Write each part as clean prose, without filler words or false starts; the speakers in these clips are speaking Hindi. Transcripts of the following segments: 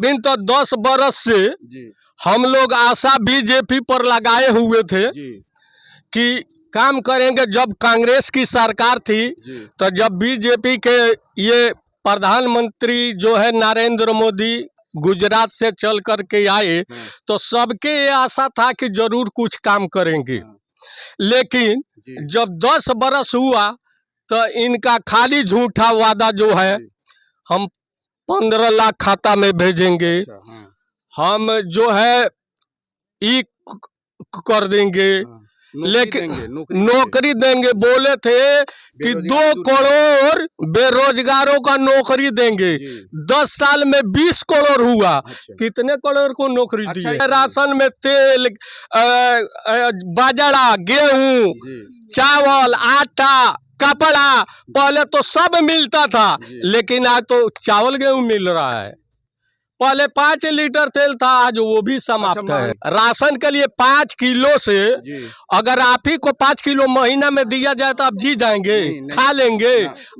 बिन तो 10 बरस से हम लोग आशा बीजेपी पर लगाए हुए थे कि काम करेंगे। जब कांग्रेस की सरकार थी तो जब बीजेपी के ये प्रधानमंत्री जो है नरेंद्र मोदी गुजरात से चल कर के आए तो सबके ये आशा था कि जरूर कुछ काम करेंगे। लेकिन जब 10 बरस हुआ तो इनका खाली झूठा वादा जो है हम 15 लाख खाता में भेजेंगे, हम जो है ई कर देंगे, लेकिन नौकरी देंगे। बोले थे कि 2 करोड़ बेरोजगारों का नौकरी देंगे। 10 साल में 20 करोड़ हुआ। कितने करोड़ को नौकरी दी? राशन में तेल, बाजरा, गेहूं, चावल, आटा, कपड़ा पहले तो सब मिलता था, लेकिन आज तो चावल गेहूं मिल रहा है। पहले 5 लीटर तेल था, आज वो भी समाप्त है। राशन के लिए 5 किलो से अगर आप ही को 5 किलो महीना में दिया जाए तो आप जी जाएंगे, खा लेंगे।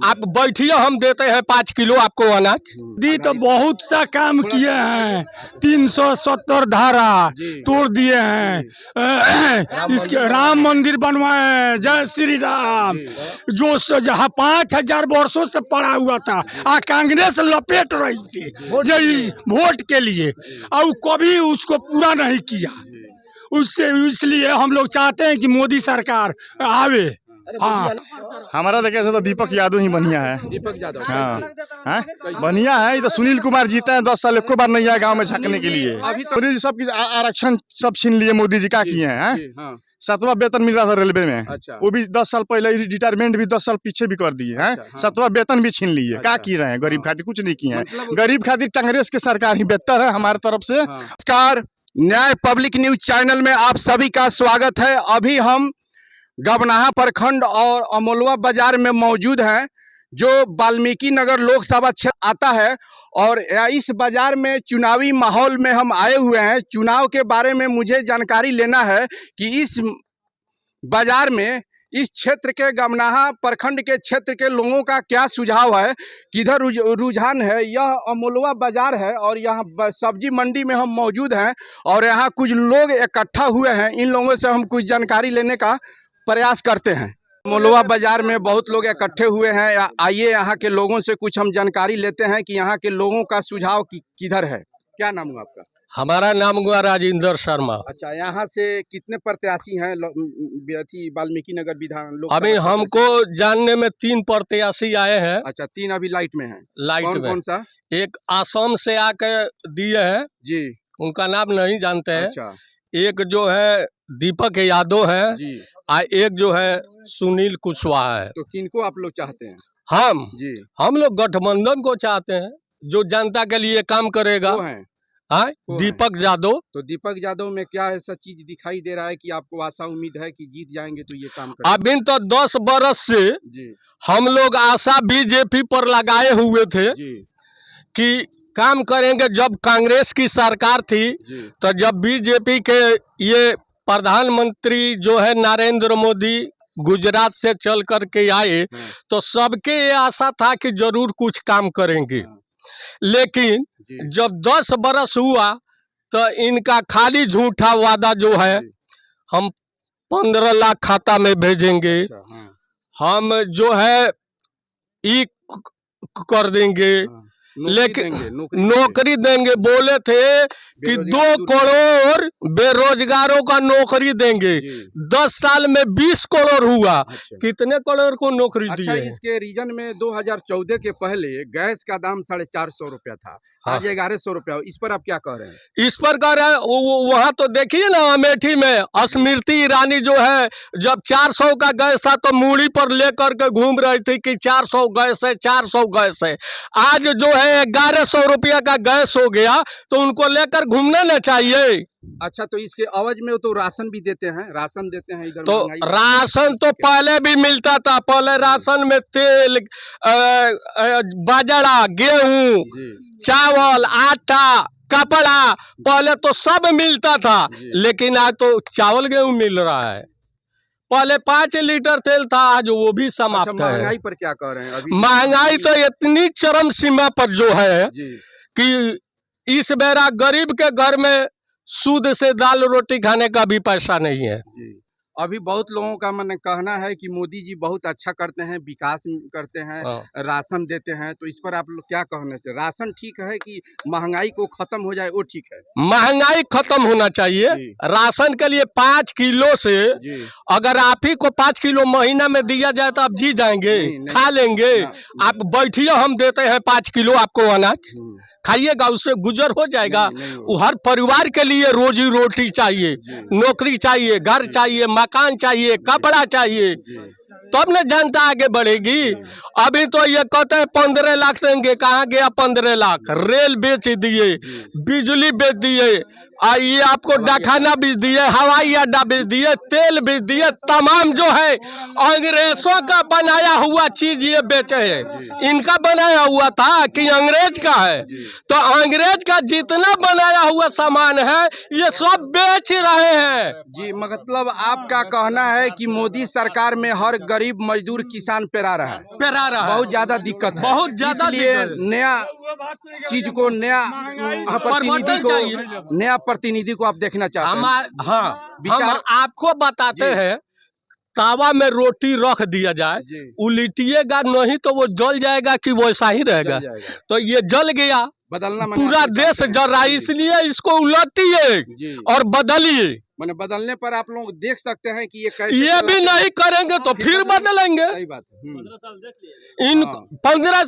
आप बैठिए, हम देते हैं 5 किलो आपको अनाज। दी तो बहुत सा काम किए हैं, 370 धारा तोड़ दिए हैं, इसके राम मंदिर बनवाए, जय श्री राम, जो जहाँ 5000 वर्षों से पड़ा हुआ था, कांग्रेस लपेट रही थी वोट के लिए, और कभी उसको पूरा नहीं किया। उससे इसलिए हम लोग चाहते हैं कि मोदी सरकार आवे। हाँ, हमारा देखे से तो दीपक यादव ही बढ़िया है। दीपक यादव, हाँ बढ़िया है। ये तो सुनील कुमार जीते हैं 10 साल, एको बार नहीं आया गांव में झांकने के लिए। मोदी जी सब आरक्षण सब छीन लिए, मोदी जी क्या किए हैं? 7वां वेतन मिल रहा था रेलवे में, वो भी 10 साल पहले, रिटायरमेंट भी 10 साल पीछे भी कर दिए हैं। 7वां वेतन भी छीन लिए। क्या की रहे हैं? गरीब खातिर कुछ नहीं किए हैं। गरीब खातिर कांग्रेस की सरकार ही बेहतर है हमारे तरफ से। नमस्कार, न्याय पब्लिक न्यूज चैनल में आप सभी का स्वागत है। अभी हम गबनाहा प्रखंड और अमोलवा बाजार में मौजूद हैं, जो वाल्मीकि नगर लोकसभा क्षेत्र आता है। और इस बाजार में चुनावी माहौल में हम आए हुए हैं। चुनाव के बारे में मुझे जानकारी लेना है कि इस बाजार में, इस क्षेत्र के गबनाहा प्रखंड के क्षेत्र के लोगों का क्या सुझाव है, किधर रुझान है। यह अमोलवा बाजार है और यहाँ सब्जी मंडी में हम मौजूद हैं और यहाँ कुछ लोग इकट्ठा हुए हैं। इन लोगों से हम कुछ जानकारी लेने का प्रयास करते हैं। अमोलवा बाजार में बहुत लोग इकट्ठे हुए हैं। आइए यहाँ के लोगों से कुछ हम जानकारी लेते हैं कि यहाँ के लोगों का सुझाव किधर है। क्या नाम हुआ आपका? हमारा नाम हुआ राजेंद्र शर्मा। अच्छा, यहाँ से कितने प्रत्याशी हैं वाल्मीकि नगर विधान? अभी हमको जानने में 3 प्रत्याशी आए हैं। अच्छा, 3 अभी लाइट में हैं। लाइट में कौन सा? एक आसाम से आके दिए हैं जी, उनका नाम नहीं जानते हैं। अच्छा, एक जो है दीपक यादव है जी, एक जो है सुनील कुशवाहा है। तो किनको आप लोग चाहते हैं? हम लोग गठबंधन को चाहते हैं, जो जनता के लिए काम करेगा। वो हैं? दीपक यादव। तो दीपक यादव में क्या ऐसा चीज दिखाई दे रहा है कि आपको आशा उम्मीद है कि जीत जाएंगे तो ये काम करेंगे? अभी तो 10 बरस से हम लोग आशा बीजेपी पर लगाए हुए थे कि काम करेंगे। जब कांग्रेस की सरकार थी तो जब बीजेपी के ये प्रधानमंत्री जो है नरेंद्र मोदी गुजरात से चल कर के आए तो सबके ये आशा था कि जरूर कुछ काम करेंगे। लेकिन जब 10 बरस हुआ तो इनका खाली झूठा वादा जो है हम 15 लाख खाता में भेजेंगे, हम जो है ई कर देंगे, लेकिन नौकरी देंगे। बोले थे कि 2 करोड़ बेरोजगारों का नौकरी देंगे। 10 साल में 20 करोड़ हुआ। कितने करोड़ को नौकरी दी? अच्छा, इसके रीजन में 2014 के पहले गैस का दाम 450 रुपया था, आज 1100 रुपया। इस पर आप क्या कह रहे हैं? इस पर कह रहे हैं, वहाँ तो देखिए ना अमेठी में स्मृति ईरानी जो है, जब 400 का गैस था तो मूड़ी पर लेकर के घूम रही थी कि 400 गैस है, 400 गैस है। आज जो है 1100 रुपया का गैस हो गया, तो उनको लेकर घूमना ना चाहिए। अच्छा, तो इसके अवज में तो राशन भी देते हैं, राशन देते हैं इधर। तो राशन तो पहले भी मिलता था। पहले राशन में तेल, बाजरा, गेहूं, चावल, आटा, कपड़ा पहले तो सब मिलता था, लेकिन आज तो चावल गेहूं मिल रहा है। पहले 5 लीटर तेल था, आज वो भी समाप्त है। महंगाई पर क्या कह रहे हैं? अभी महंगाई तो इतनी चरम सीमा पर जो है कि इस बेरा गरीब के घर में सूद से दाल रोटी खाने का भी पैसा नहीं है। अभी बहुत लोगों का मन कहना है कि मोदी जी बहुत अच्छा करते हैं, विकास करते हैं, राशन देते हैं, तो इस पर आप लोग क्या कहना चाहिए? राशन ठीक है कि महंगाई को खत्म हो जाए वो ठीक है? महंगाई खत्म होना चाहिए। राशन के लिए 5 किलो से अगर आप ही को 5 किलो महीना में दिया जाए तो आप जी जाएंगे, खा लेंगे। आप बैठिए, हम देते हैं 5 किलो आपको अनाज, खाइएगा, उससे गुजर हो जाएगा। हर परिवार के लिए रोजी रोटी चाहिए, नौकरी चाहिए, घर चाहिए, मकान चाहिए, कपड़ा चाहिए, तब न जनता आगे बढ़ेगी। अभी तो ये कहते हैं 15 लाख देंगे, कहाँ गया 15 लाख? रेल बेच दिए, बिजली बेच दिए, ये आपको डाखाना बेच दिए, हवाई अड्डा बेच दिए, तेल बेच दिए, तमाम जो है अंग्रेजों का बनाया हुआ चीज ये बेचे हैं। इनका बनाया हुआ था कि अंग्रेज का है? तो अंग्रेज का जितना बनाया हुआ सामान है ये सब बेच रहे हैं। जी, मतलब आपका कहना है कि मोदी सरकार में हर गरीब मजदूर किसान पेरा रहा है, बहुत ज्यादा दिक्कत है, बहुत ज्यादा। इसलिए नया चीज को, नया प्रतिनिधि को आप देखना चाहते हैं? हम आपको बताते हैं, तावा में रोटी रख दिया जाए, उलटिएगा नहीं तो वो जल जाएगा कि वैसा ही रहेगा? तो ये जल गया, बदलना पूरा देश जल रहा है, इसलिए इसको उलटिए और बदलिए। मैंने बदलने पर आप लोग देख सकते हैं कि ये कैसे ये भी नहीं करेंगे तो फिर बदलेंगे। सही बात है। इन 15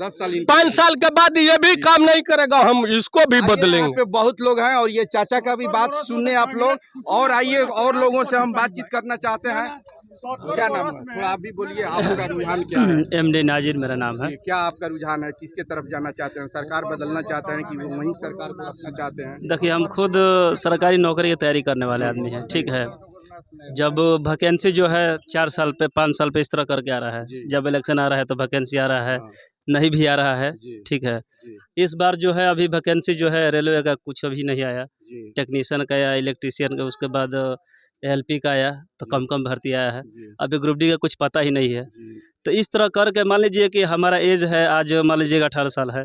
10 साल 5 साल के बाद ये भी काम नहीं करेगा, हम इसको भी बदलेंगे। यहाँ पे बहुत लोग हैं और ये चाचा का भी बात सुनने आप लोग, और आइए और लोगों से हम बातचीत करना चाहते हैं। क्या नाम है? थोड़ा आप भी बोलिए, आपका रुझान क्या है? MD नाजिर मेरा नाम है। क्या आपका रुझान है? किसके तरफ जाना चाहते हैं? सरकार बदलना चाहते हैं कि वो वही सरकार को रखना चाहते हैं? देखिए, हम खुद सरकारी नौकरी की तैयारी करने वाले आदमी हैं, ठीक है। जब वैकेंसी जो है 4 साल पे 5 साल पे इस तरह करके आ रहा है, जब इलेक्शन आ रहा है तो वैकेंसी आ रहा है, नहीं भी आ रहा है, ठीक है। इस बार जो है अभी वैकेंसी जो है रेलवे का कुछ अभी नहीं आया, टेक्नीशियन का या इलेक्ट्रीशियन का, उसके बाद LP का आया तो कम भर्ती आया है। अभी ग्रुप डी का कुछ पता ही नहीं है। तो इस तरह करके मान लीजिए कि हमारा एज है, आज मान लीजिएगा 18 साल है,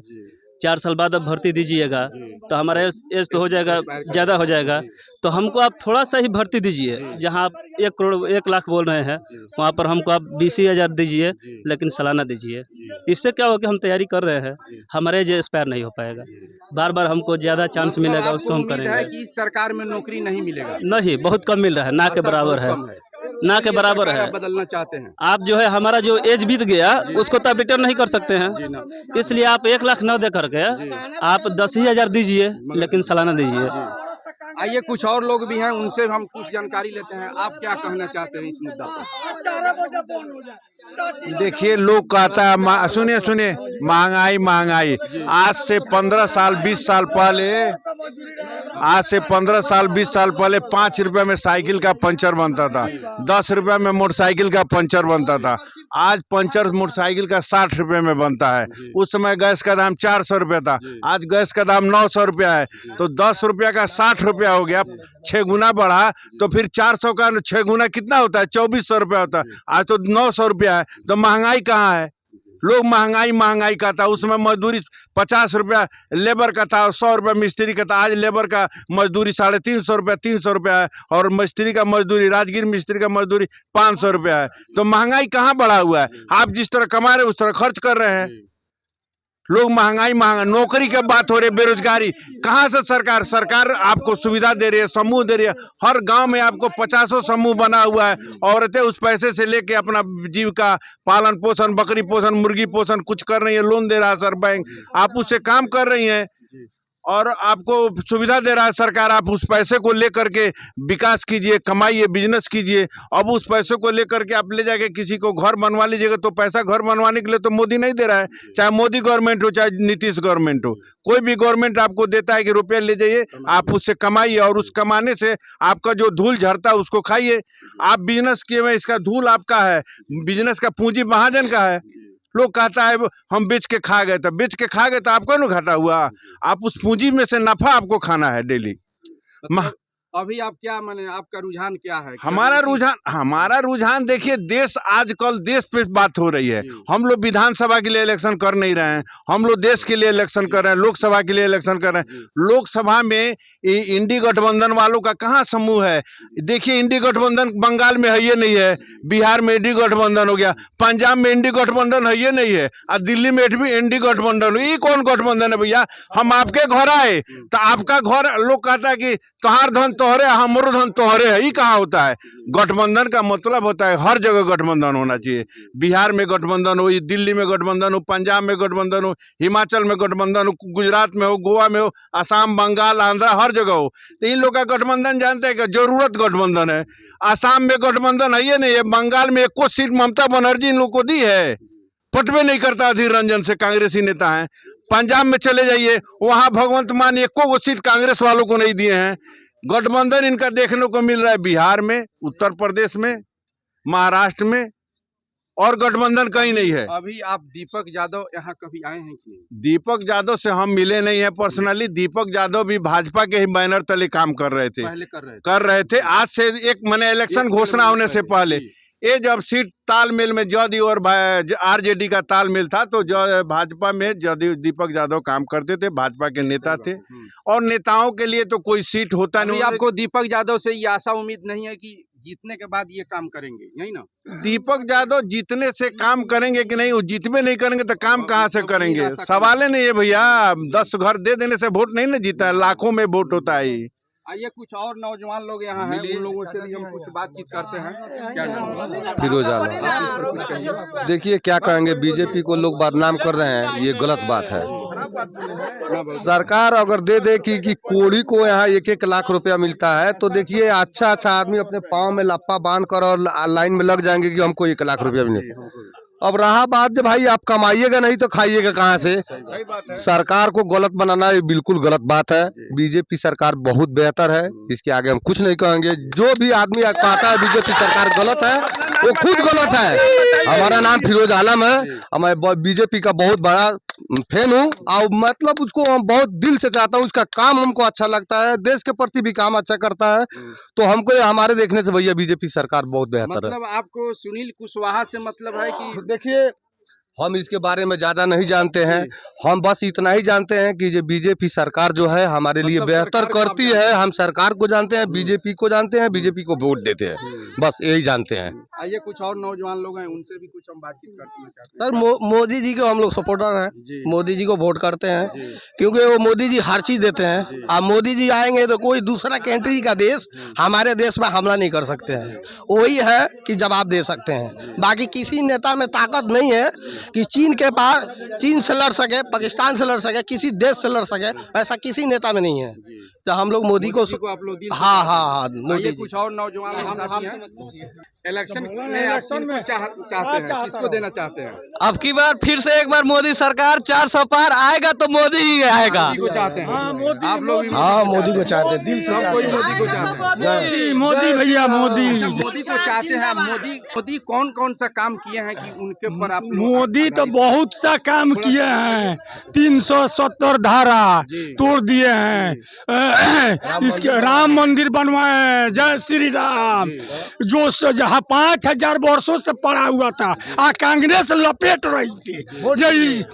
4 साल बाद अब भर्ती दीजिएगा तो हमारा एज तो हो जाएगा, ज़्यादा हो जाएगा। तो हमको आप थोड़ा सा ही भर्ती दीजिए, जहाँ आप 1 करोड़ 1 लाख बोल रहे हैं, वहाँ पर हमको आप 20,000 दीजिए, लेकिन सालाना दीजिए। इससे क्या होगा कि हम तैयारी कर रहे हैं, हमारा एज एक्सपायर नहीं हो पाएगा, बार बार हमको ज़्यादा चांस मिलेगा, उसको हम करेंगे। है कि इस सरकार में नौकरी नहीं मिलेगा? नहीं, बहुत कम मिल रहा है, ना के बराबर है, ना के बराबर है। बदलना चाहते हैं आप? जो है हमारा जो एज बीत गया उसको तो आप रिटर्न नहीं कर सकते हैं, इसलिए आप 1 लाख न दे करके आप 10,000 दीजिए, लेकिन सालाना दीजिए। आइए कुछ और लोग भी हैं, उनसे हम कुछ जानकारी लेते हैं। आप क्या कहना चाहते हैं इस मुद्दा पर? देखिए, लोग कहता है, सुनिए महंगाई। आज से 15 साल 20 साल पहले, आज से 15 साल 20 साल पहले 5 रुपए में साइकिल का पंचर बनता था, 10 रुपए में मोटरसाइकिल का पंचर बनता था। आज पंचर मोटरसाइकिल का 60 रुपए में बनता है। उस समय गैस का दाम 400 रुपया था, आज गैस का दाम 900 रुपया है। तो 10 रुपया का 60 रुपया हो गया, 6 गुना बढ़ा। तो फिर 400 का 6 गुना कितना होता है? 2400 रुपया होता है। आज तो 900 रुपया है। तो महंगाई कहाँ है? लोग महंगाई का था। उसमें मजदूरी 50 रुपया लेबर का था, 100 रुपया मिस्त्री का था। आज लेबर का मजदूरी 350 रुपया 300 रुपया है, और मिस्त्री का मजदूरी, राजगीर मिस्त्री का मजदूरी 500 रुपया है। तो महंगाई कहाँ बढ़ा हुआ है? आप जिस तरह कमा रहे उस तरह खर्च कर रहे हैं। लोग महंगाई नौकरी की बात हो रही है, बेरोजगारी कहाँ से? सरकार आपको सुविधा दे रही है, समूह दे रही है। हर गांव में आपको 50 समूह बना हुआ है। औरतें उस पैसे से लेके अपना जीविका, पालन पोषण, बकरी पोषण, मुर्गी पोषण कुछ कर रही है, लोन दे रहा है सर बैंक, आप उससे काम कर रही हैं और आपको सुविधा दे रहा है सरकार। आप उस पैसे को लेकर के विकास कीजिए, कमाइए, बिजनेस कीजिए। अब उस पैसे को लेकर के आप ले जाके किसी को घर बनवा लीजिएगा, तो पैसा घर बनवाने के लिए तो मोदी नहीं दे रहा है। चाहे मोदी गवर्नमेंट हो, चाहे नीतीश गवर्नमेंट हो, कोई भी गवर्नमेंट आपको देता है कि रुपया ले जाइए, आप उससे कमाइए, और उस कमाने से आपका जो धूल झड़ता है उसको खाइए। आप बिजनेस किए हुए, इसका धूल आपका है, बिजनेस का पूंजी महाजन का है। लोग कहता है हम बेच के खा गए, तो बेच के खा गए तो आपको ना घाटा हुआ। आप उस पूंजी में से नफा आपको खाना है डेली। अभी आप क्या माने, आपका रुझान क्या है? हमारा रुझान देखिए, देश आजकल देश पे बात हो रही है। हम लोग विधानसभा के लिए इलेक्शन कर नहीं रहे हैं, हम लोग देश के लिए इलेक्शन कर रहे हैं, लोकसभा के लिए इलेक्शन कर रहे हैं। लोकसभा में इंडी गठबंधन वालों का कहाँ समूह है? देखिए, इंडी गठबंधन बंगाल में है ये नहीं है, बिहार में इंडी गठबंधन हो गया, पंजाब में इंडी गठबंधन है ये नहीं है, और दिल्ली में भी इंडी गठबंधन। ये कौन गठबंधन है भैया? हम आपके घर आए तो आपका घर लोग कहता है कि तोहार धन तोहरे, हमरो धन तोहरे है। ये कहाँ होता है? गठबंधन का मतलब होता है हर जगह गठबंधन होना चाहिए। बिहार में गठबंधन हो, दिल्ली में गठबंधन हो, पंजाब में गठबंधन हो, हिमाचल में गठबंधन हो, गुजरात में हो, गोवा में हो, असम, बंगाल, आंध्रा, हर जगह हो। तो इन लोग का गठबंधन जानते हैं कि जरूरत गठबंधन है। असम में गठबंधन है ये नहीं है, बंगाल में एक सीट ममता बनर्जी इन लोग को दी है, पटवे नहीं करता अधीर रंजन से, कांग्रेसी नेता है। पंजाब में चले जाइए, वहां भगवंत मान एक को सीट कांग्रेस वालों को नहीं दिए हैं। गठबंधन इनका देखने को मिल रहा है बिहार में, उत्तर प्रदेश में, महाराष्ट्र में, और गठबंधन कहीं नहीं है। अभी आप दीपक यादव यहाँ कभी आए हैं कि नहीं? दीपक यादव से हम मिले नहीं है पर्सनली। दीपक यादव भी भाजपा के ही बैनर तले काम कर रहे थे, पहले कर रहे थे। आज से एक मैंने इलेक्शन घोषणा होने से पहले, ये जब सीट तालमेल में जदयू और आरजेडी का तालमेल था, तो भाजपा में जदयू दीपक यादव काम करते थे, भाजपा के नेता थे। और नेताओं के लिए तो कोई सीट होता नहीं। आपको दीपक यादव से ये आशा उम्मीद नहीं है कि जीतने के बाद ये काम करेंगे, यही ना? दीपक यादव जीतने से काम करेंगे कि नहीं? वो जीतवे नहीं करेंगे तो काम कहाँ से करेंगे? सवाल ही नहीं है भैया। 10 घर दे देने से वोट नहीं ना जीता है, लाखों में वोट होता है। आइए, कुछ और नौजवान लोग यहाँ हैं, उन लोगों से भी हम कुछ बातचीत करते हैं। क्या नाम है? फिरोज आलम। देखिए, क्या कहेंगे, बीजेपी को लोग बदनाम कर रहे हैं, ये गलत बात है। सरकार अगर दे दे कि कोढ़ी को यहाँ 1-1 लाख रुपया मिलता है, तो देखिए अच्छा आदमी अपने पाँव में लप्पा बांध कर और लाइन में लग जाएंगे कि हमको 1 लाख रुपया मिले। अब रहा बात जब भाई आप कमाइएगा नहीं तो खाइएगा कहाँ से? सरकार को गलत बनाना ये बिल्कुल गलत बात है। बीजेपी सरकार बहुत बेहतर है, इसके आगे हम कुछ नहीं कहेंगे। जो भी आदमी कहता है बीजेपी सरकार गलत है, वो खुद गलत है। हमारा नाम फिरोज आलम है, मैं बीजेपी का बहुत बड़ा फैन हूँ, और मतलब उसको हम बहुत दिल से चाहता हूँ। उसका काम हमको अच्छा लगता है, देश के प्रति भी काम अच्छा करता है, तो हमको हमारे देखने से भैया बीजेपी सरकार बहुत बेहतर है। मतलब आपको सुनील कुशवाहा से मतलब है कि देखिए, हम इसके बारे में ज्यादा नहीं जानते हैं, हम बस इतना ही जानते हैं कि ये बीजेपी सरकार जो है हमारे लिए बेहतर करती है। हम सरकार को जानते हैं, बीजेपी को जानते हैं, बीजेपी को वोट देते हैं, बस यही जानते हैं। आइए, कुछ और नौजवान लोग हैं, उनसे भी कुछ हम बातचीत करना चाहते हैं। सर, मोदी जी के हम लोग सपोर्टर हैं, मोदी जी को वोट करते हैं, क्योंकि वो मोदी जी हर चीज देते हैं। अब मोदी जी आएंगे तो कोई दूसरा कंट्री का देश हमारे देश में हमला नहीं कर सकते हैं। वही है कि जवाब दे सकते हैं। बाकी किसी नेता में ताकत नहीं है कि चीन के पास, चीन से लड़ सके, पाकिस्तान से लड़ सके, किसी देश से लड़ सके, ऐसा किसी नेता में नहीं है। तो हम लोग मोदी को आप लोग हाँ मोदी। कुछ और नौजवान साथी हैं, इलेक्शन में चाहते हैं, किसको देना चाहते हैं? अब की बार फिर से एक बार मोदी सरकार 400 पार आएगा तो मोदी ही आएगा। मोदी को चाहते हैं आप लोग? हाँ, मोदी को चाहते हैं, दिल से कोई मोदी को चाहते हैं। मोदी भैया, मोदी मोदी को चाहते हैं। मोदी कौन कौन सा काम किए हैं कि उनके ऊपर आप लोग? मोदी तो बहुत सा काम किए हैं। 370 धारा तोड़ दिए हैं, इसके राम मंदिर बनवाए, जय श्री राम, जो जहाँ 5000 वर्षों से पड़ा हुआ था, कांग्रेस लपेट रही थी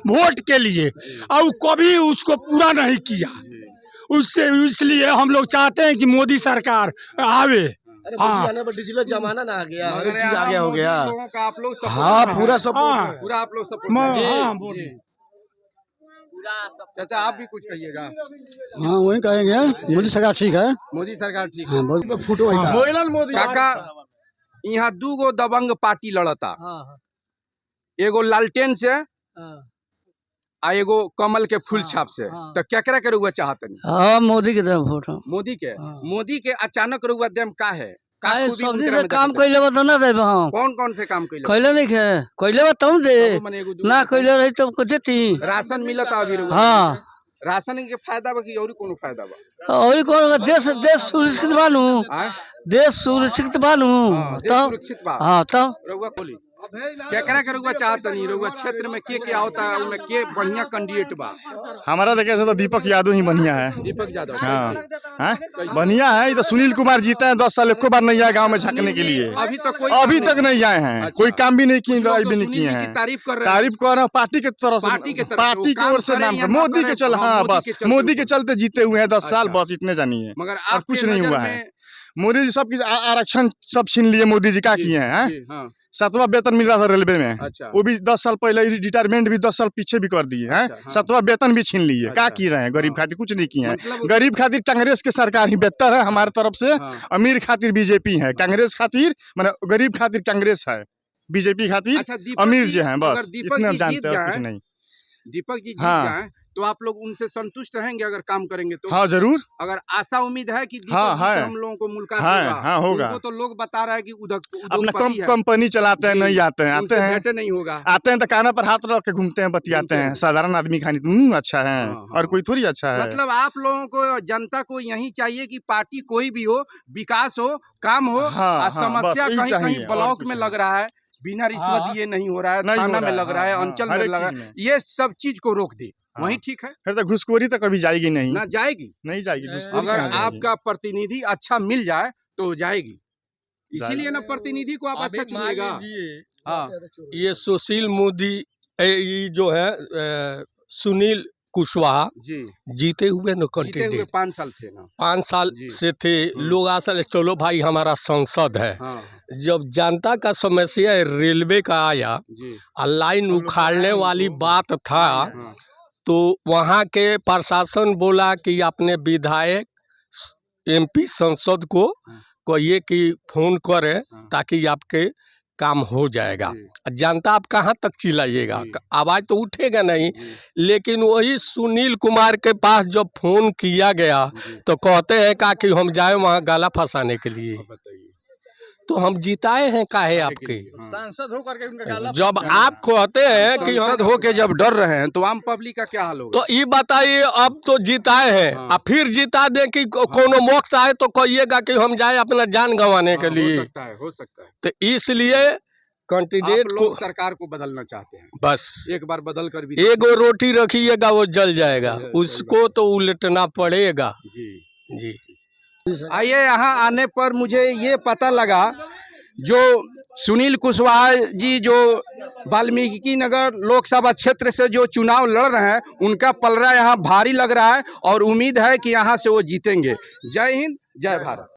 वोट के लिए, और कभी उसको पूरा नहीं किया। उससे इसलिए हम लोग चाहते हैं कि मोदी सरकार आवे। हाँ, डिजिटल जमाना ना आ गया, हर चीज आ गया, हो गया। आप लोग हाँ, पूरा सपोर्ट, पूरा आप लोग सपोर्ट। चाचा, आप भी कुछ कहिएगा। हाँ, वही कहेंगे, मोदी सरकार ठीक है। मोदी सरकार ठीक है। मोदी काका, यहाँ 2 गो दबंग पार्टी लड़ता, एगो लालटेन से आ एगो कमल के फूल छाप से। तो केकरा के रुआ चाहते? हाँ, मोदी के देम वोट। मोदी के अचानक रुआ देम का है? सब्जी से काम कैले बता ना देब हम। कौन से काम कैले नहीं खे, कैले बताऊं दे ना, कैले रही तो देती। राशन मिलता अभी? हाँ, राशन के फायदा बा कि और कोनो फायदा बा? और कौन? देश सुरक्षित बानू, देश सुरक्षित बानू, सुरक्षित बा। हाँ, तब रउआ खोली केकरा के रउआ चाहता नहीं रउआ क्षेत्र में के होता है उनमें के बढ़िया कैंडिडेट बा? हमारा देखे से तो दीपक यादव ही बढ़िया है। दीपक यादव हाँ कैसे? हाँ बढ़िया है। ये तो सुनील कुमार जीता है 10 साल एक बार नहीं आए गांव में झांकने के लिए। अभी तक नहीं आए हैं। अच्छा। कोई काम भी नहीं किए, लड़ाई भी नहीं सुनील किए जी की हैं। तारीफ कर रहे हैं। तारीफ कर रहे हैं पार्टी के तरफ से, पार्टी पार्टी की ओर से नाम कर मोदी के चल, हाँ बस मोदी के चलते जीते हुए हैं 10 साल, बस इतने जानिए। मगर और कुछ नहीं हुआ है। मोदी जी सब आरक्षण सब छीन लिए। मोदी जी क्या किए हैं? 7वां वेतन मिल रहा था रेलवे में, अच्छा। वो भी 10 साल पहले, रिटायरमेंट भी 10 साल पीछे भी कर दिए हैं। 7वां वेतन भी छीन लिए। क्या किए रहे हैं? गरीब खातिर कुछ नहीं किए हैं। गरीब खातिर कांग्रेस की सरकार ही बेहतर है हमारे तरफ से। अमीर खातिर बीजेपी है, कांग्रेस खातिर मतलब गरीब खातिर कांग्रेस है, बीजेपी खातिर अमीर जी हैं। बस इतना जानते हैं, कुछ नहीं। दीपक जी जीत जाएं तो आप लोग उनसे संतुष्ट रहेंगे अगर काम करेंगे तो? हाँ जरूर। अगर आशा उम्मीद है कि दीपक जी से हम लोगों को मुलाकात होगा? हाँ होगा। उनको तो लोग बता रहे हैं कि अपना कंपनी चलाते हैं, नहीं आते हैं। आते हैं नहीं होगा, आते हैं तो काना पर हाथ रख के घूमते हैं, बतियाते हैं। साधारण आदमी खानी अच्छा है और कोई थोड़ी अच्छा है। मतलब आप लोगों को, जनता को यही चाहिए कि पार्टी कोई भी हो, विकास हो, काम हो। समस्या कहीं कहीं ब्लॉक में लग रहा है, बिना रिश्वत दिए नहीं हो रहा है, थाना में लग रहा है, अंचल में लग रहा है, ये सब चीज को रोक दे, वही ठीक है। फिर तो घुसखोरी तो कभी जाएगी नहीं ना, जाएगी नहीं जाएगी। अगर आपका प्रतिनिधि अच्छा मिल जाए तो जाएगी। इसीलिए ना प्रतिनिधि को आप अच्छा चुनेगा। हाँ, ये सुशील मोदी, ये जो है सुनील कुशवाहा जी जीते हुए न कैंडिडेट 5 साल थे ना, 5 साल से थे। लोग आशा चलो भाई हमारा सांसद है। जब जनता का समस्या रेलवे का आया और लाइन उखाड़ने वाली बात था, तो वहाँ के प्रशासन बोला कि अपने विधायक MP सांसद को कहिए कि फोन करें ताकि आपके काम हो जाएगा। जनता आप कहाँ तक चिल्लाइएगा, आवाज़ तो उठेगा नहीं। लेकिन वही सुनील कुमार के पास जब फोन किया गया तो कहते हैं का कि हम जाए वहाँ गाला फंसाने के लिए। तो हम जिताए हैं काहे आपके सांसद होकर के उनका गाला। जब आप कहते हैं कि सांसद होके जब डर रहे हैं तो आम पब्लिक का क्या हाल होगा? तो ये बताइए, अब तो जिताए हैं और फिर जिता दे कि कोनो मौत आए तो कहिएगा कि हम जाए अपना जान गंवाने के लिए। हो सकता है। तो इसलिए कैंडिडेट को, सरकार को बदलना चाहते हैं, बस एक बार बदल कर भी एगो रोटी रखिएगा वो जल जाएगा, उसको तो उलटना पड़ेगा। जी आइए, यहाँ आने पर मुझे ये पता लगा जो सुनील कुशवाहा जी जो वाल्मीकि नगर लोकसभा क्षेत्र से जो चुनाव लड़ रहे हैं, उनका पलड़ा यहाँ भारी लग रहा है और उम्मीद है कि यहाँ से वो जीतेंगे। जय हिंद, जय भारत।